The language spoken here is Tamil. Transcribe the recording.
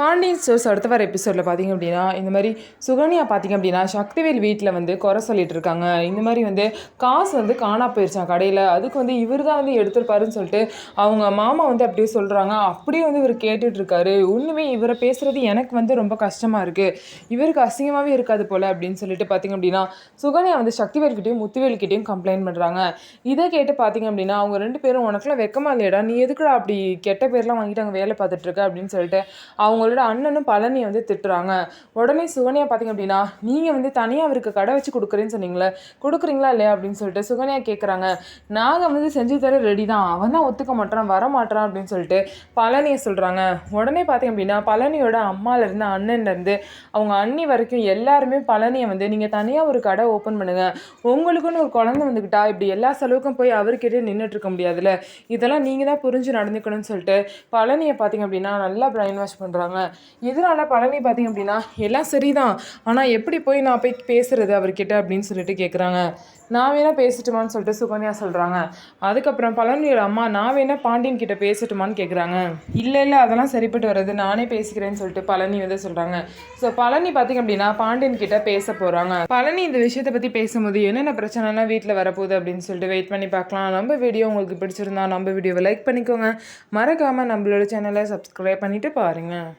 பாண்டியன் ஸ்டோர்ஸ் அடுத்த வர எபிசோடில் பார்த்திங்க அப்படின்னா இந்த மாதிரி சுகன்யா பார்த்திங்க அப்படின்னா சக்திவேல் வீட்டில் வந்து குறை சொல்லிட்டு இருக்காங்க. இந்த மாதிரி வந்து காசு வந்து காணா போயிடுச்சான் கடையில், அதுக்கு வந்து இவர் தான் வந்து எடுத்திருப்பாருன்னு சொல்லிட்டு அவங்க மாமா வந்து அப்படியே சொல்கிறாங்க. அப்படியே வந்து இவர் கேட்டுட்ருக்காரு. ஒன்றுமே இவரை பேசுகிறது எனக்கு வந்து ரொம்ப கஷ்டமாக இருக்குது, இவருக்கு அசிங்கமாகவே இருக்காது போல் அப்படின்னு சொல்லிட்டு பார்த்திங்க அப்படின்னா சுகன்யா வந்து சக்திவேல்கிட்டையும் முத்துவேல்கிட்டையும் கம்ப்ளைண்ட் பண்ணுறாங்க. இதை கேட்டு பார்த்திங்க அப்படின்னா அவங்க ரெண்டு பேரும் உனக்குலாம் வெக்கமா இல்லையடா, நீ எதுக்குடா அப்படி கெட்ட பேர்லாம் வாங்கிட்டு அங்கே வேலை பார்த்துட்ருக்க அப்படின்னு சொல்லிட்டு அவங்களோட அண்ணனும் பழனி வந்து திட்டுறாங்க. உடனே சுகன்யா பார்த்திங்க அப்படின்னா நீங்கள் வந்து தனியாக அவருக்கு கடை வச்சு கொடுக்குறேன்னு சொன்னீங்களே, கொடுக்குறீங்களா இல்லையா அப்படின்னு சொல்லிட்டு சுகன்யா கேட்குறாங்க. நாங்கள் வந்து செஞ்சு தர ரெடி தான், அவன் தான் ஒத்துக்க மாட்டான் வர மாட்டான் அப்படின்னு சொல்லிட்டு பழனியை சொல்கிறாங்க. உடனே பார்த்திங்க அப்படின்னா பழனியோட அம்மாலேருந்து அண்ணன்லேருந்து அவங்க அண்ணி வரைக்கும் எல்லாருமே பழனியை வந்து நீங்கள் தனியாக ஒரு கடை ஓப்பன் பண்ணுங்கள், உங்களுக்குன்னு ஒரு குழந்தை வந்துக்கிட்டா இப்படி எல்லா செலவுக்கும் போய் அவர்கிட்டே நின்றுட்டு இருக்க முடியாதுல்ல, இதெல்லாம் நீங்கள் தான் புரிஞ்சு நடந்துக்கணும்னு சொல்லிட்டு பழனியை பார்த்திங்க அப்படின்னா நல்லா பிரைன் வாஷ் பண்ணுறாங்க. இதனால பழனி பார்த்திங்க அப்படின்னா எல்லாம் சரிதான், ஆனால் எப்படி போய் நான் போய் பேசுறது அவர்கிட்ட அப்படின்னு சொல்லிட்டு கேட்குறாங்க. நான் வேணா பேசட்டுமான்னு சொல்லிட்டு சுகன்யா சொல்கிறாங்க. அதுக்கப்புறம் பழனியோட அம்மா நான் வேணா பாண்டியன் கிட்ட பேசட்டுமான்னு கேட்குறாங்க. இல்லை அதெல்லாம் சரிப்பட்டு வர்றது, நானே பேசிக்கிறேன்னு சொல்லிட்டு பழனி வந்து சொல்கிறாங்க. ஸோ பழனி பார்த்திங்க அப்படின்னா பாண்டியன் கிட்ட பேச போகிறாங்க. பழனி இந்த விஷயத்தை பற்றி பேசும்போது என்னென்ன பிரச்சனைலாம் வீட்டில் வரப்போகுது அப்படின்னு சொல்லிட்டு வெயிட் பண்ணி பார்க்கலாம். நம்ம வீடியோ உங்களுக்கு பிடிச்சிருந்தா நம்ம வீடியோவை லைக் பண்ணிக்கோங்க, மறக்காமல் நம்மளோட சேனலை சப்ஸ்கிரைப் பண்ணிவிட்டு பாருங்கள்.